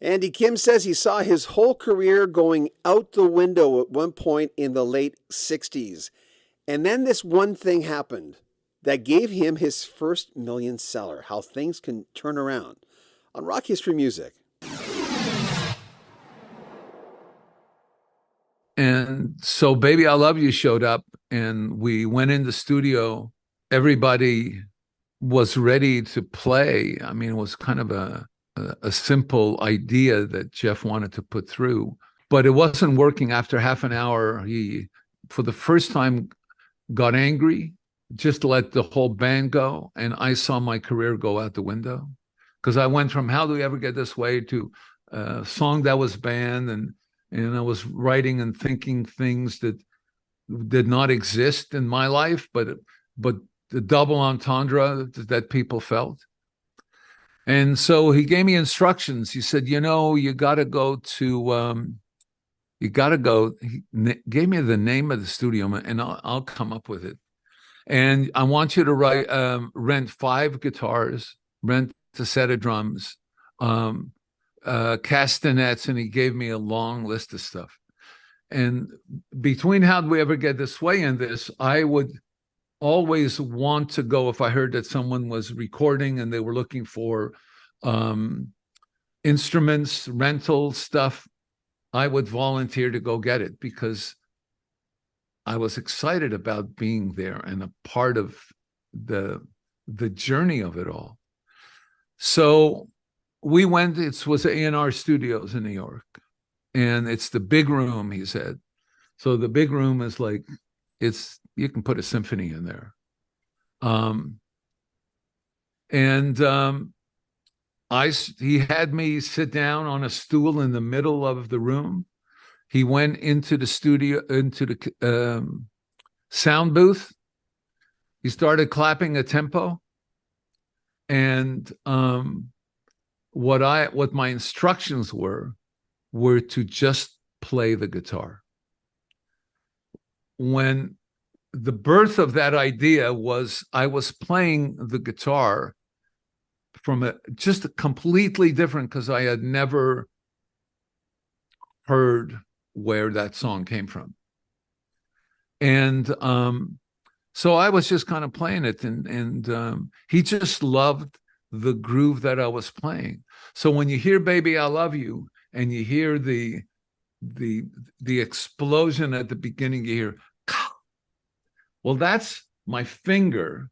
Andy Kim says he saw his whole career going out the window at one point in the late 60s. And then this one thing happened that gave him his first million seller. How things can turn around on Rock History Music. And so Baby I Love You showed up and we went in the studio. Everybody was ready to play. I mean, it was kind of a simple idea that Jeff wanted to put through, but it wasn't working. After half an hour, he, for the first time, got angry, just let the whole band go. And I saw my career go out the window because I went from How Do We Ever Get This Way to a song that was banned. And I was writing and thinking things that did not exist in my life, but the double entendre that people felt. And so he gave me instructions. He said, you got to go to, he gave me the name of the studio, and I'll come up with it. And I want you to rent 5 guitars, rent a set of drums, castanets, and he gave me a long list of stuff. And between How Do We Ever Get This Way and this, I would always want to go if I heard that someone was recording and they were looking for instruments, rental stuff. I would volunteer to go get it because I was excited about being there and a part of the journey of it all. So we went, it was A&R Studios in New York, and it's the big room, he said. So the big room is like, you can put a symphony in there. He had me sit down on a stool in the middle of the room. He went into the studio, into the sound booth. He started clapping a tempo. And what my instructions were to just play the guitar. When the birth of that idea was, I was playing the guitar from just a completely different, because I had never heard where that song came from. And so I was just kind of playing it, and he just loved the groove that I was playing. So when you hear Baby I Love You and you hear the explosion at the beginning, you hear, well, that's my finger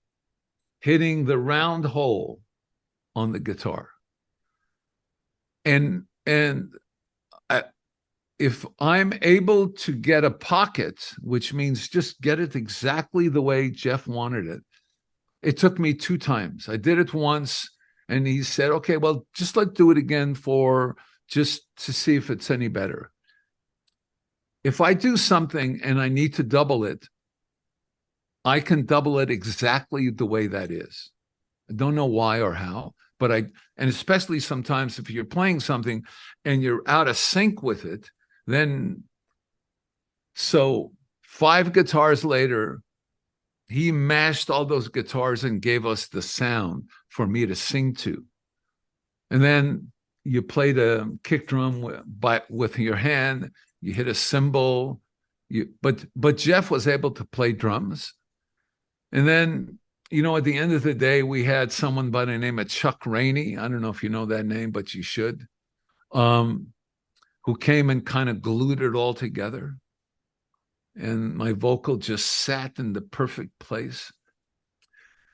hitting the round hole on the guitar. And if I'm able to get a pocket, which means just get it exactly the way Jeff wanted it, it took me 2 times. I did it once, and he said, okay, well, just let's do it again just to see if it's any better. If I do something and I need to double it, I can double it exactly the way that is. I don't know why or how, and especially sometimes if you're playing something and you're out of sync with it, then, so 5 guitars later, he mashed all those guitars and gave us the sound for me to sing to. And then you play the kick drum with your hand, you hit a cymbal, but Jeff was able to play drums. And then, at the end of the day, we had someone by the name of Chuck Rainey. I don't know if you know that name, but you should, who came and kind of glued it all together. And my vocal just sat in the perfect place.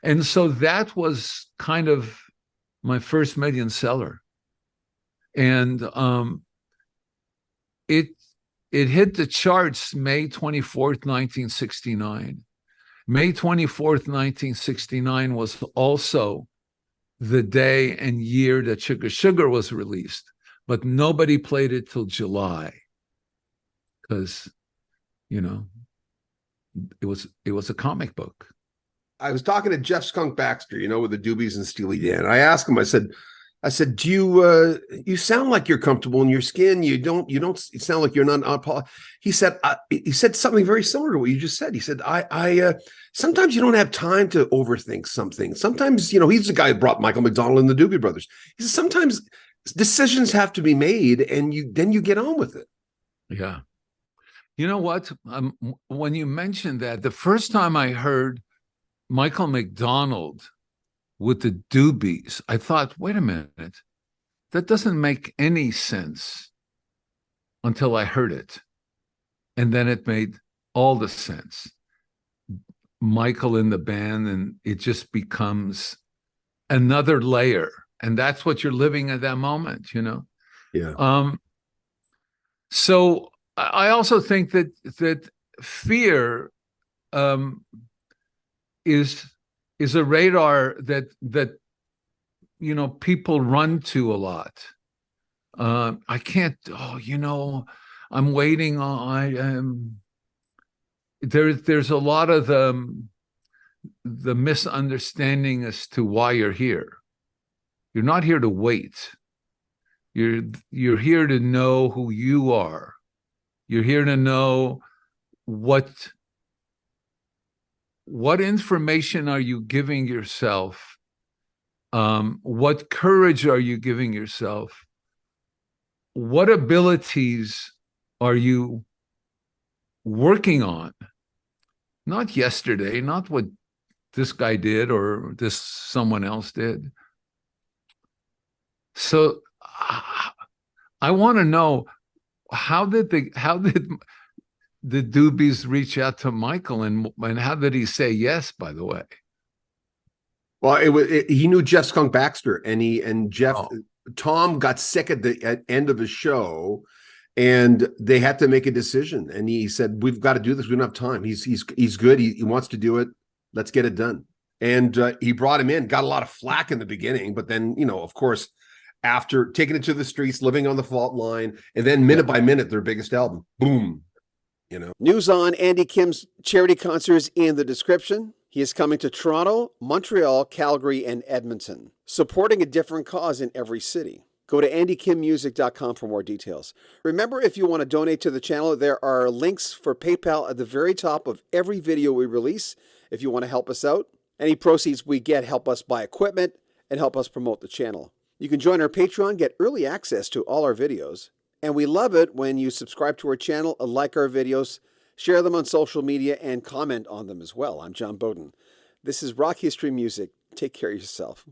And so that was kind of my first million seller. And it hit the charts May 24th, 1969. May 24th, 1969 was also the day and year that Sugar Sugar was released, but nobody played it till July because, it was a comic book. I was talking to Jeff Skunk Baxter, with the Doobies and Steely Dan. I asked him, I said, do you sound like you're comfortable in your skin? You don't sound like you're not. He said something very similar to what you just said. He said, I sometimes you don't have time to overthink something. Sometimes, he's the guy who brought Michael McDonald and the Doobie Brothers. He said, sometimes decisions have to be made, and then you get on with it. Yeah. You know what? When you mentioned that, the first time I heard Michael McDonald with the Doobies, I thought, wait a minute, that doesn't make any sense until I heard it. And then it made all the sense. Michael in the band, and it just becomes another layer. And that's what you're living at that moment, you know? Yeah. So I also think that fear is a radar that you know people run to a lot. I can't. Oh, you know, I'm waiting on. There's a lot of the misunderstanding as to why you're here. You're not here to wait. You're here to know who you are. You're here to know what information are you giving yourself? What courage are you giving yourself? What abilities are you working on? Not yesterday, not what this guy did or this someone else did. So I want to know, how did the Doobies reach out to Michael, and how did he say yes, by the way? Well, he knew Jeff Skunk Baxter, and Jeff Tom got sick at the end of the show, and they had to make a decision. And he said, "We've got to do this. We don't have time. He's good. He wants to do it. Let's get it done." And he brought him in. Got a lot of flack in the beginning, but then, you know, of course, after taking it to the streets, living on the fault line, and then minute by minute, their biggest album, boom. You know. News on Andy Kim's charity concerts in the description. He is coming to Toronto, Montreal, Calgary, and Edmonton, supporting a different cause in every city. Go to andykimmusic.com for more details. Remember, if you want to donate to the channel, there are links for PayPal at the very top of every video we release if you want to help us out. Any proceeds we get help us buy equipment and help us promote the channel. You can join our Patreon, get early access to all our videos. And we love it when you subscribe to our channel, like our videos, share them on social media, and comment on them as well. I'm John Bowden. This is Rock History Music. Take care of yourself.